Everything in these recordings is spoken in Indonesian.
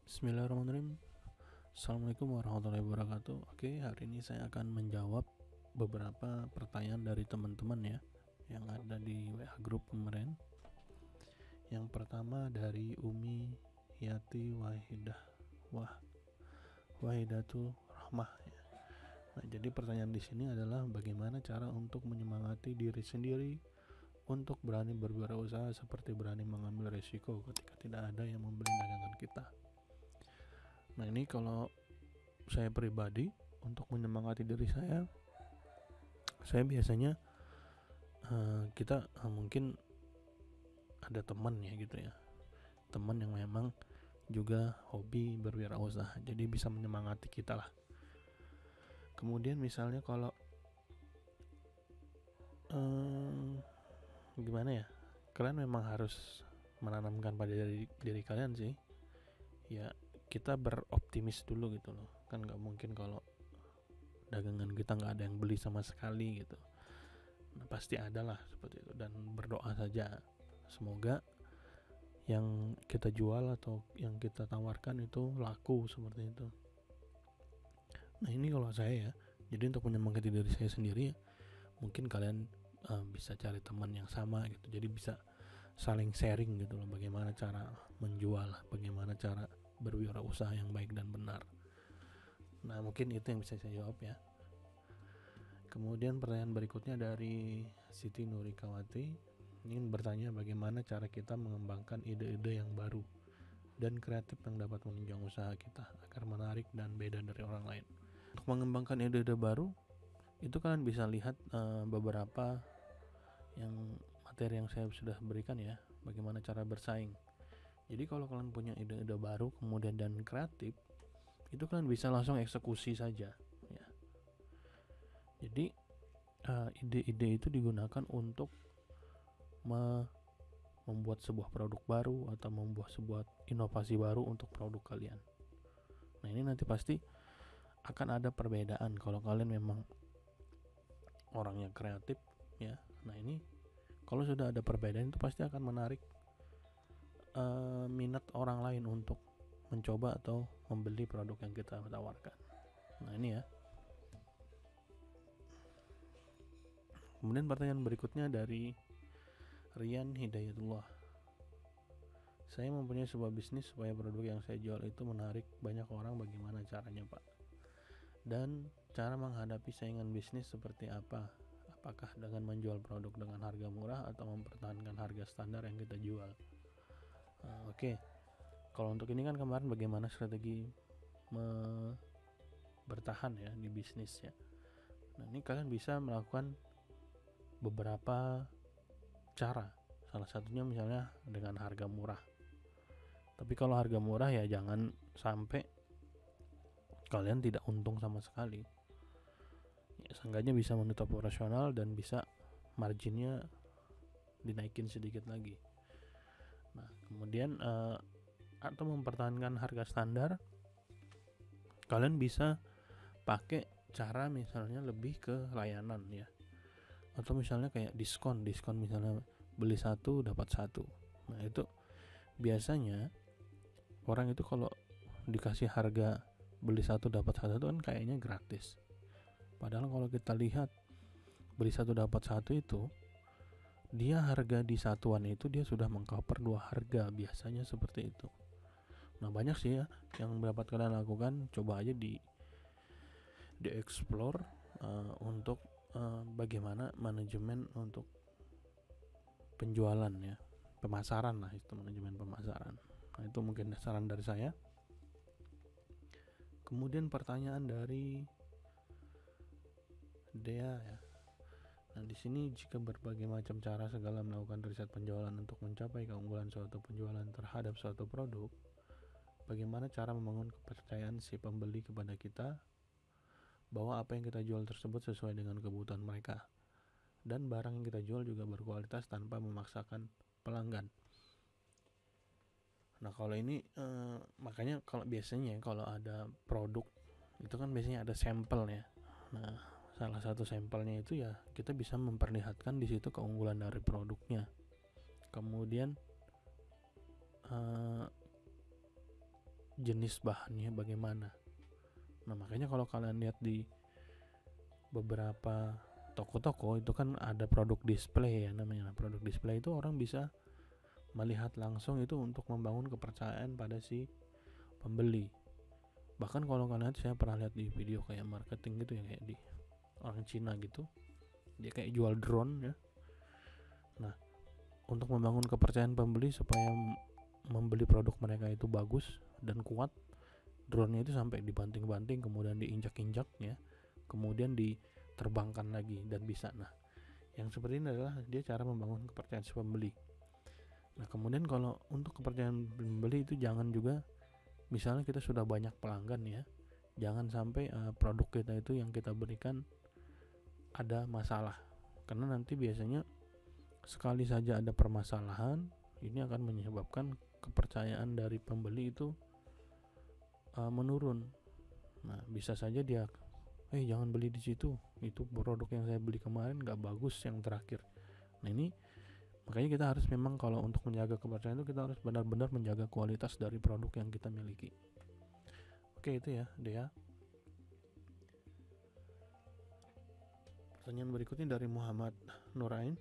Bismillahirrahmanirrahim. Assalamualaikum warahmatullahi wabarakatuh. Oke, hari ini saya akan menjawab beberapa pertanyaan dari teman-teman ya yang ada di WA grup kemarin. Yang pertama dari Umi Yati Wahidatul Rahmah ya. Nah, jadi pertanyaan di sini adalah bagaimana cara untuk menyemangati diri sendiri untuk berani berwirausaha seperti berani mengambil risiko ketika tidak ada yang membeli dagangan kita. Nah, ini kalau saya pribadi untuk menyemangati diri saya biasanya kita mungkin ada teman ya gitu ya, teman yang memang juga hobi berwirausaha, jadi bisa menyemangati kita lah. Kemudian misalnya kalau gimana ya, kalian memang harus menanamkan pada diri kalian sih ya, kita beroptimis dulu gitu loh. Kan nggak mungkin kalau dagangan kita nggak ada yang beli sama sekali gitu. Nah, pasti ada lah seperti itu, dan berdoa saja semoga yang kita jual atau yang kita tawarkan itu laku seperti itu. Nah, ini kalau saya ya, jadi untuk menyemangati diri saya sendiri ya, mungkin kalian bisa cari teman yang sama gitu, jadi bisa saling sharing gitu loh, bagaimana cara menjual, bagaimana cara berwirausaha yang baik dan benar. Nah, mungkin itu yang bisa saya jawab ya. Kemudian pertanyaan berikutnya dari Siti Nurikawati, ingin bertanya bagaimana cara kita mengembangkan ide-ide yang baru dan kreatif yang dapat menunjang usaha kita agar menarik dan beda dari orang lain. Untuk mengembangkan ide-ide baru itu kalian bisa lihat beberapa yang materi yang saya sudah berikan ya, bagaimana cara bersaing. Jadi kalau kalian punya ide-ide baru kemudian dan kreatif, itu kalian bisa langsung eksekusi saja ya. Jadi ide-ide itu digunakan untuk membuat sebuah produk baru atau membuat sebuah inovasi baru untuk produk kalian. Nah, ini nanti pasti akan ada perbedaan kalau kalian memang orangnya kreatif ya. Nah, ini kalau sudah ada perbedaan itu pasti akan menarik minat orang lain untuk mencoba atau membeli produk yang kita tawarkan. Nah, ini ya. Kemudian pertanyaan berikutnya dari Rian Hidayatullah. Saya mempunyai sebuah bisnis supaya produk yang saya jual itu menarik banyak orang, bagaimana caranya Pak? Dan cara menghadapi saingan bisnis seperti apa? Apakah dengan menjual produk dengan harga murah atau mempertahankan harga standar yang kita jual? Oke. Kalau untuk ini kan kemarin bagaimana strategi bertahan ya di bisnis ya. Nah, ini kalian bisa melakukan beberapa cara. Salah satunya misalnya dengan harga murah. Tapi kalau harga murah ya jangan sampai kalian tidak untung sama sekali. Ya, seenggaknya bisa menutup operasional dan bisa marginnya dinaikin sedikit lagi. Nah, kemudian atau mempertahankan harga standar, kalian bisa pakai cara misalnya lebih ke layanan ya, atau misalnya kayak diskon misalnya beli satu dapat satu. Nah, itu biasanya orang itu kalau dikasih harga beli satu dapat satu itu kan kayaknya gratis, padahal kalau kita lihat beli satu dapat satu itu dia harga di satuan itu dia sudah mengcover dua harga, biasanya seperti itu. Nah, banyak sih ya yang dapat kalian lakukan, coba aja di explore untuk bagaimana manajemen untuk penjualan ya, pemasaran lah, itu manajemen pemasaran. Nah, itu mungkin saran dari saya. Kemudian pertanyaan dari Dea ya. Nah, di sini jika berbagai macam cara segala melakukan riset penjualan untuk mencapai keunggulan suatu penjualan terhadap suatu produk, bagaimana cara membangun kepercayaan si pembeli kepada kita bahwa apa yang kita jual tersebut sesuai dengan kebutuhan mereka dan barang yang kita jual juga berkualitas tanpa memaksakan pelanggan. Nah, kalau ini makanya kalau biasanya kalau ada produk itu kan biasanya ada sampel ya. Nah, salah satu sampelnya itu ya kita bisa memperlihatkan di situ keunggulan dari produknya. kemudian jenis bahannya bagaimana. Nah makanya kalau kalian lihat di beberapa toko-toko itu kan ada produk display ya namanya. Produk display itu orang bisa melihat langsung itu untuk membangun kepercayaan pada si pembeli. Bahkan kalau kalian, saya pernah lihat di video kayak marketing gitu ya, kayak di orang Cina gitu, dia kayak jual drone ya. Nah untuk membangun kepercayaan pembeli supaya membeli produk mereka itu bagus dan kuat, drone-nya itu sampai dibanting-banting, kemudian diinjak-injak ya, kemudian diterbangkan lagi dan bisa. Nah yang seperti ini adalah dia cara membangun kepercayaan si pembeli. Nah kemudian kalau untuk kepercayaan pembeli itu jangan juga, misalnya kita sudah banyak pelanggan ya, jangan sampai produk kita itu yang kita berikan ada masalah, karena nanti biasanya sekali saja ada permasalahan ini akan menyebabkan kepercayaan dari pembeli itu menurun. Nah bisa saja dia jangan beli di situ, itu produk yang saya beli kemarin nggak bagus yang terakhir. Nah ini makanya kita harus memang kalau untuk menjaga kepercayaan itu kita harus benar-benar menjaga kualitas dari produk yang kita miliki. Oke itu ya Dea. Pertanyaan berikutnya dari Muhammad Nurain.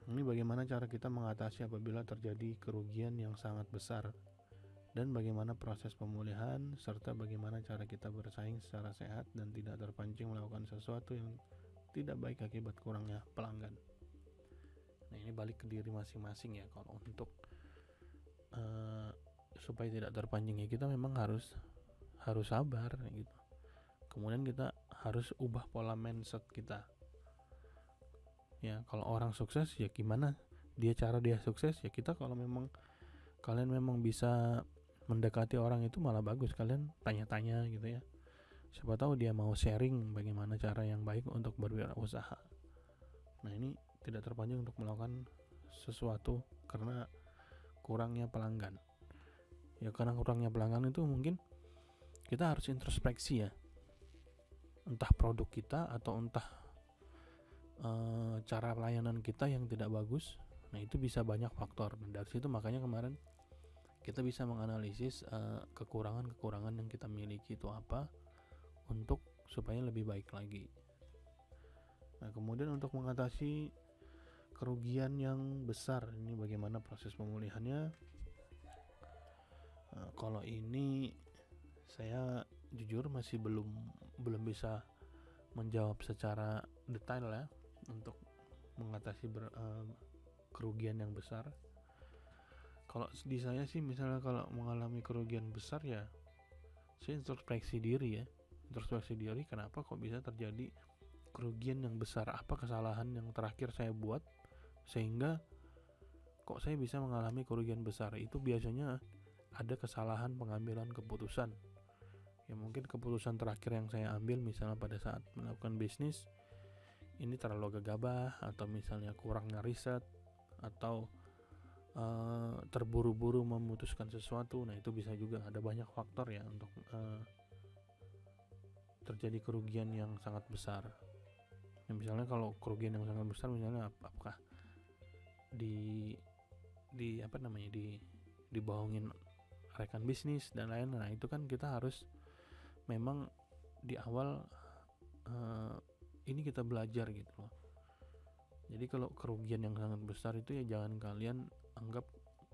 Ini bagaimana cara kita mengatasi apabila terjadi kerugian yang sangat besar, dan bagaimana proses pemulihan, serta bagaimana cara kita bersaing secara sehat dan tidak terpancing melakukan sesuatu yang tidak baik akibat kurangnya pelanggan. Nah ini balik ke diri masing-masing ya. Kalau untuk supaya tidak terpancing ya kita memang harus sabar gitu. Kemudian kita harus ubah pola mindset kita. Ya kalau orang sukses ya gimana cara dia sukses ya, kita kalau memang kalian memang bisa mendekati orang itu malah bagus, kalian tanya-tanya gitu ya, siapa tahu dia mau sharing bagaimana cara yang baik untuk berwirausaha. Nah ini tidak terpancing untuk melakukan sesuatu karena kurangnya pelanggan. Ya karena kurangnya pelanggan itu mungkin kita harus introspeksi ya, entah produk kita atau entah cara pelayanan kita yang tidak bagus. Nah itu bisa banyak faktor, dan dari situ makanya kemarin kita bisa menganalisis kekurangan-kekurangan yang kita miliki itu apa, untuk supaya lebih baik lagi. Nah kemudian untuk mengatasi kerugian yang besar ini bagaimana proses pemulihannya. Nah, kalau ini saya jujur masih belum bisa menjawab secara detail ya untuk mengatasi kerugian yang besar. Kalau di saya sih misalnya kalau mengalami kerugian besar ya saya introspeksi diri ya, kenapa kok bisa terjadi kerugian yang besar, apa kesalahan yang terakhir saya buat sehingga kok saya bisa mengalami kerugian besar. Itu biasanya ada kesalahan pengambilan keputusan ya, mungkin keputusan terakhir yang saya ambil misalnya pada saat melakukan bisnis ini terlalu gegabah, atau misalnya kurangnya riset, atau terburu-buru memutuskan sesuatu. Nah itu bisa juga, ada banyak faktor ya untuk terjadi kerugian yang sangat besar. Nah, misalnya kalau kerugian yang sangat besar misalnya apakah dibohongin rekan bisnis dan lain-lain. Nah itu kan kita harus memang di awal ini kita belajar gitu loh. Jadi kalau kerugian yang sangat besar itu ya jangan kalian anggap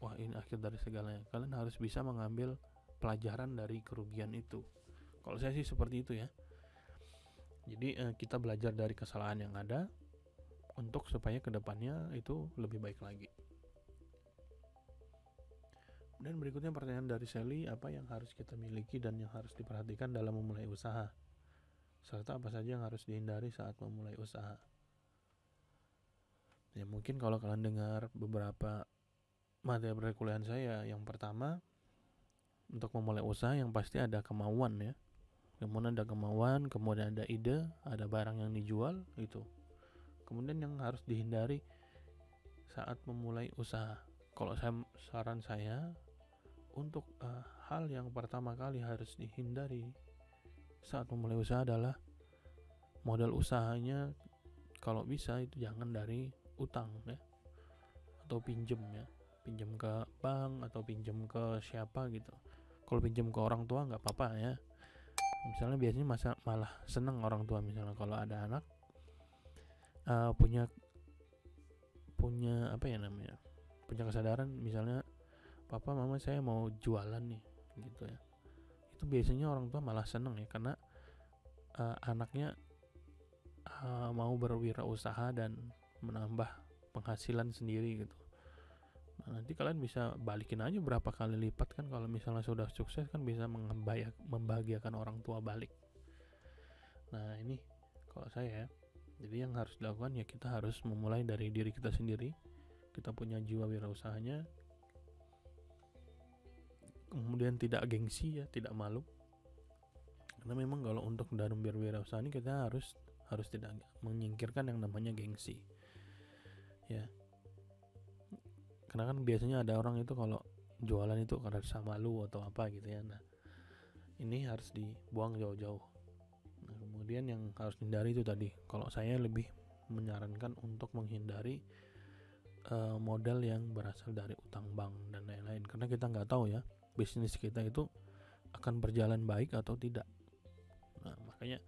wah ini akhir dari segalanya. Kalian harus bisa mengambil pelajaran dari kerugian itu. Kalau saya sih seperti itu ya. Jadi kita belajar dari kesalahan yang ada untuk supaya kedepannya itu lebih baik lagi. Dan berikutnya pertanyaan dari Sally, apa yang harus kita miliki dan yang harus diperhatikan dalam memulai usaha, serta apa saja yang harus dihindari saat memulai usaha. Ya mungkin kalau kalian dengar beberapa materi perkuliahan saya, yang pertama untuk memulai usaha yang pasti ada kemauan ya. Kemudian ada kemauan, kemudian ada ide, ada barang yang dijual itu. Kemudian yang harus dihindari saat memulai usaha, kalau saran saya untuk hal yang pertama kali harus dihindari saat memulai usaha adalah modal usahanya kalau bisa itu jangan dari utang ya, atau pinjem ya, pinjem ke bank atau pinjem ke siapa gitu. Kalau pinjem ke orang tua nggak apa-apa ya, misalnya biasanya malah seneng orang tua misalnya kalau ada anak punya punya apa ya namanya, punya kesadaran misalnya, papa mama saya mau jualan nih gitu ya, itu biasanya orang tua malah seneng ya, karena anaknya mau berwirausaha dan menambah penghasilan sendiri gitu. Nah, nanti kalian bisa balikin aja berapa kali lipat kan, kalau misalnya sudah sukses kan bisa membahagiakan orang tua balik. Nah ini kalau saya ya, jadi yang harus dilakukan ya kita harus memulai dari diri kita sendiri. Kita punya jiwa wirausahanya, kemudian tidak gengsi ya, tidak malu. Karena memang kalau untuk dalam berwirausaha ini kita harus tidak menyingkirkan yang namanya gengsi ya. Karena kan biasanya ada orang itu kalau jualan itu karena rasa malu atau apa gitu ya. Nah ini harus dibuang jauh-jauh. Nah, kemudian yang harus dihindari itu tadi, kalau saya lebih menyarankan untuk menghindari modal yang berasal dari utang bank dan lain-lain, karena kita nggak tahu ya bisnis kita itu akan berjalan baik atau tidak. Nah makanya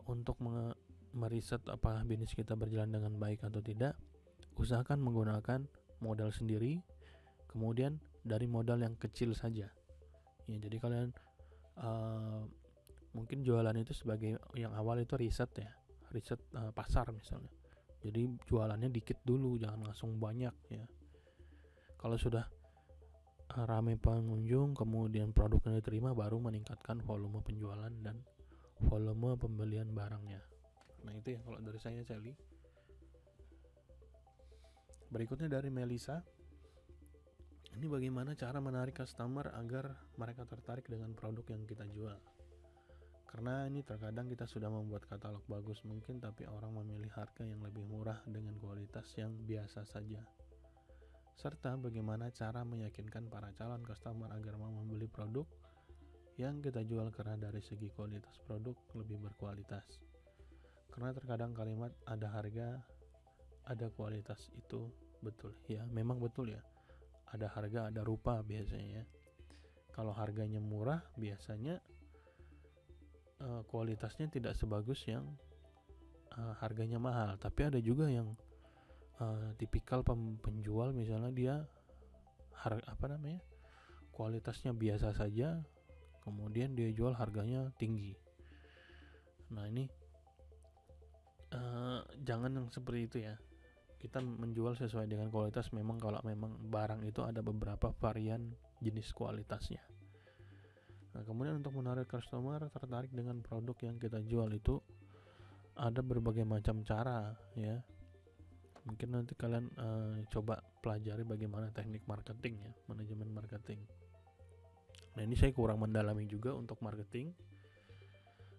untuk meriset apa bisnis kita berjalan dengan baik atau tidak, usahakan menggunakan modal sendiri, kemudian dari modal yang kecil saja ya. Jadi kalian mungkin jualan itu sebagai yang awal itu riset ya, riset pasar misalnya. Jadi jualannya dikit dulu, jangan langsung banyak ya. Kalau sudah ramai pengunjung, kemudian produknya diterima, baru meningkatkan volume penjualan dan volume pembelian barangnya. Nah itu ya kalau dari saya, Sally. Berikutnya dari Melisa, ini bagaimana cara menarik customer agar mereka tertarik dengan produk yang kita jual. Karena ini terkadang kita sudah membuat katalog bagus mungkin, tapi orang memilih harga yang lebih murah dengan kualitas yang biasa saja. Serta bagaimana cara meyakinkan para calon customer agar mau membeli produk yang kita jual karena dari segi kualitas produk lebih berkualitas. Karena terkadang kalimat ada harga, ada kualitas itu betul ya, memang betul ya. Ada harga, ada rupa biasanya ya. Kalau harganya murah, biasanya kualitasnya tidak sebagus yang harganya mahal. Tapi ada juga yang tipikal penjual misalnya dia kualitasnya biasa saja, kemudian dia jual harganya tinggi. Nah ini jangan yang seperti itu ya. Kita menjual sesuai dengan kualitas. Memang kalau memang barang itu ada beberapa varian jenis kualitasnya. Nah kemudian untuk menarik customer tertarik dengan produk yang kita jual itu ada berbagai macam cara ya. Mungkin nanti kalian coba pelajari bagaimana teknik marketing ya, manajemen marketing. Nah ini saya kurang mendalami juga untuk marketing,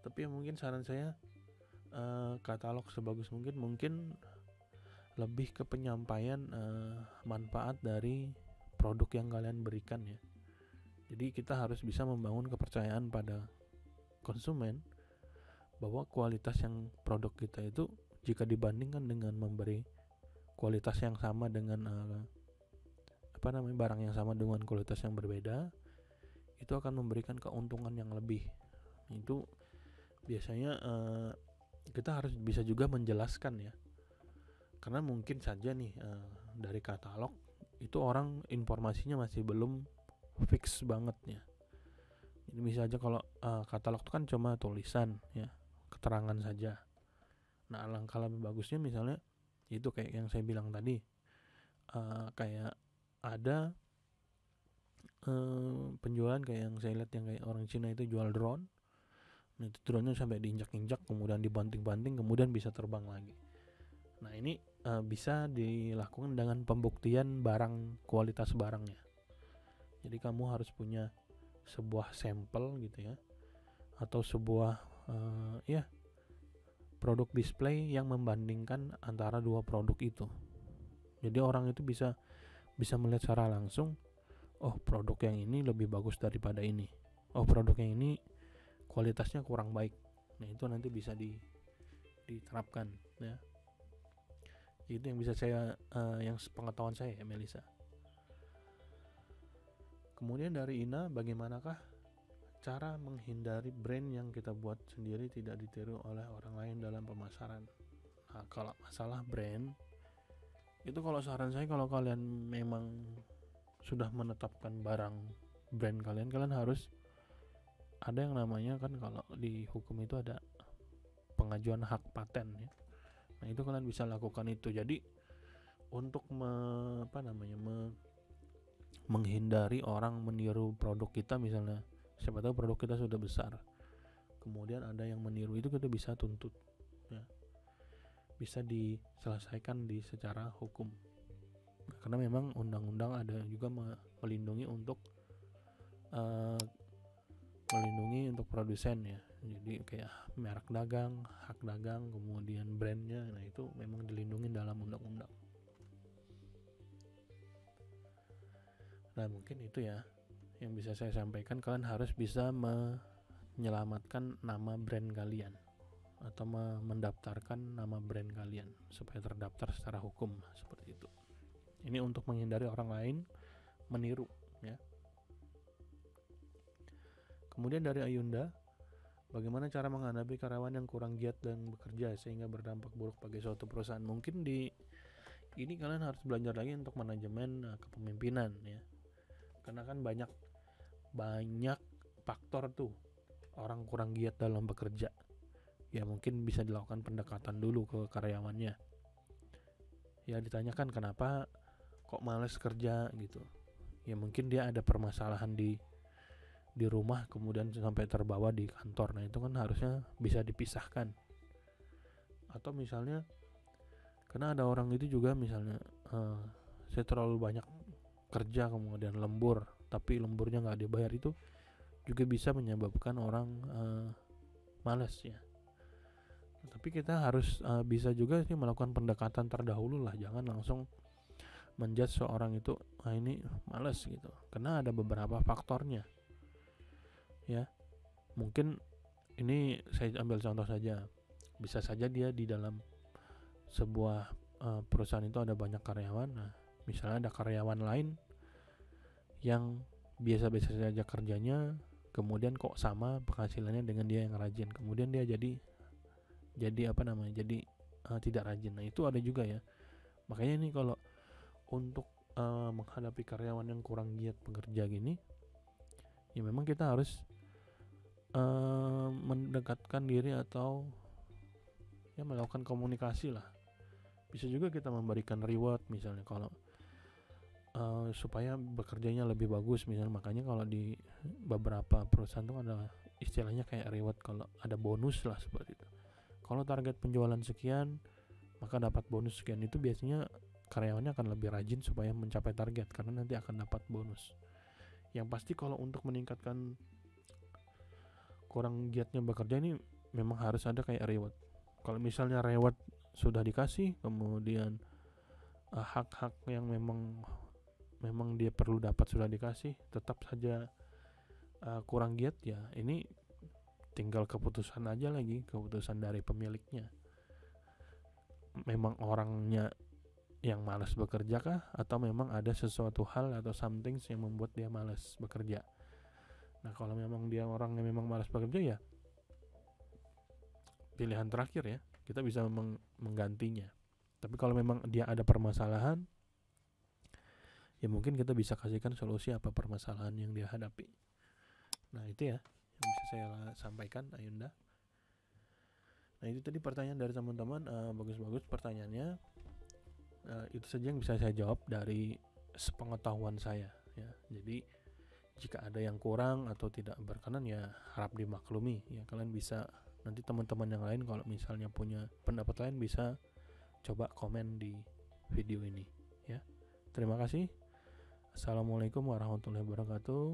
tapi ya mungkin saran saya katalog sebagus mungkin lebih ke penyampaian manfaat dari produk yang kalian berikan ya. Jadi kita harus bisa membangun kepercayaan pada konsumen bahwa kualitas yang produk kita itu, jika dibandingkan dengan memberi kualitas yang sama dengan barang yang sama dengan kualitas yang berbeda, itu akan memberikan keuntungan yang lebih. Itu biasanya kita harus bisa juga menjelaskan ya, karena mungkin saja nih dari katalog itu orang informasinya masih belum fix banget ya. Jadi bisa aja kalau katalog itu kan cuma tulisan ya, keterangan saja. Nah alangkah lebih bagusnya misalnya itu kayak yang saya bilang tadi, kayak ada penjualan kayak yang saya lihat yang kayak orang Cina itu jual drone. Nah itu drone-nya sampai diinjak-injak, kemudian dibanting-banting, kemudian bisa terbang lagi. Nah ini bisa dilakukan dengan pembuktian barang, kualitas barangnya. Jadi kamu harus punya sebuah sampel gitu ya, atau sebuah produk display yang membandingkan antara dua produk itu. Jadi orang itu bisa melihat secara langsung, oh produk yang ini lebih bagus daripada ini, oh produk yang ini kualitasnya kurang baik. Nah itu nanti bisa diterapkan ya. Itu yang bisa saya yang sepengetahuan saya ya, Melisa. Kemudian dari Ina, bagaimanakah cara menghindari brand yang kita buat sendiri tidak ditiru oleh orang lain dalam pemasaran? Nah, kalau masalah brand itu, kalau saran saya, kalau kalian memang sudah menetapkan barang brand kalian harus ada yang namanya, kan kalau di hukum itu ada pengajuan hak paten ya. Nah, itu kalian bisa lakukan itu. Jadi untuk menghindari orang meniru produk kita, misalnya siapa tahu produk kita sudah besar, kemudian ada yang meniru, itu kita bisa tuntut ya, bisa diselesaikan secara hukum. Nah, karena memang undang-undang ada juga melindungi untuk produsen ya. Jadi kayak merek dagang, hak dagang, kemudian brandnya, nah itu memang dilindungi dalam undang-undang. Nah, mungkin itu ya yang bisa saya sampaikan. Kalian harus bisa menyelamatkan nama brand kalian atau mendaftarkan nama brand kalian supaya terdaftar secara hukum, seperti itu. Ini untuk menghindari orang lain meniru ya. Kemudian dari Ayunda, bagaimana cara menghadapi karyawan yang kurang giat dan bekerja sehingga berdampak buruk bagi suatu perusahaan? Mungkin di ini kalian harus belajar lagi untuk manajemen kepemimpinan ya. Karena kan banyak faktor tuh orang kurang giat dalam bekerja. Ya mungkin bisa dilakukan pendekatan dulu ke karyawannya. Ya ditanyakan kenapa kok malas kerja gitu. Ya mungkin dia ada permasalahan di rumah kemudian sampai terbawa di kantor. Nah, itu kan harusnya bisa dipisahkan. Atau misalnya karena ada orang itu juga, misalnya saya terlalu banyak kerja kemudian lembur, tapi lemburnya nggak dibayar, itu juga bisa menyebabkan orang malas ya. Tapi kita harus bisa juga sih melakukan pendekatan terdahulu lah, jangan langsung menjudge seorang itu ini malas gitu, karena ada beberapa faktornya ya. Mungkin ini saya ambil contoh saja, bisa saja dia di dalam sebuah perusahaan itu ada banyak karyawan. Nah, misalnya ada karyawan lain yang biasa-biasa saja kerjanya, kemudian kok sama penghasilannya dengan dia yang rajin, kemudian dia jadi tidak rajin. Nah, itu ada juga ya. Makanya nih, kalau untuk menghadapi karyawan yang kurang giat bekerja gini, ya memang kita harus mendekatkan diri atau ya melakukan komunikasi lah. Bisa juga kita memberikan reward misalnya, kalau supaya bekerjanya lebih bagus misalnya. Makanya kalau di beberapa perusahaan itu ada istilahnya kayak reward, kalau ada bonus lah seperti itu. Kalau target penjualan sekian, maka dapat bonus sekian. Itu biasanya karyawannya akan lebih rajin supaya mencapai target, karena nanti akan dapat bonus. Yang pasti kalau untuk meningkatkan kurang giatnya bekerja ini, memang harus ada kayak reward. Kalau misalnya reward sudah dikasih, kemudian hak-hak yang memang dia perlu dapat sudah dikasih, tetap saja kurang giat, ya ini tinggal keputusan aja lagi, keputusan dari pemiliknya. Memang orangnya yang malas bekerja kah, atau memang ada sesuatu hal atau something yang membuat dia malas bekerja. Nah, kalau memang dia orang yang memang malas bekerja, ya pilihan terakhir ya, kita bisa menggantinya. Tapi kalau memang dia ada permasalahan, ya mungkin kita bisa kasihkan solusi apa permasalahan yang dia hadapi. Nah, itu ya yang bisa saya sampaikan, Ayunda. Nah, itu tadi pertanyaan dari teman-teman. Bagus-bagus pertanyaannya. Itu saja yang bisa saya jawab dari sepengetahuan saya ya. Jadi jika ada yang kurang atau tidak berkenan, ya harap dimaklumi ya. Kalian bisa, nanti teman-teman yang lain kalau misalnya punya pendapat lain, bisa coba komen di video ini ya. Terima kasih. Assalamualaikum warahmatullahi wabarakatuh.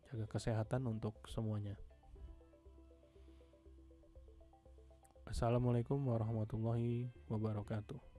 Jaga kesehatan untuk semuanya. Assalamualaikum warahmatullahi wabarakatuh.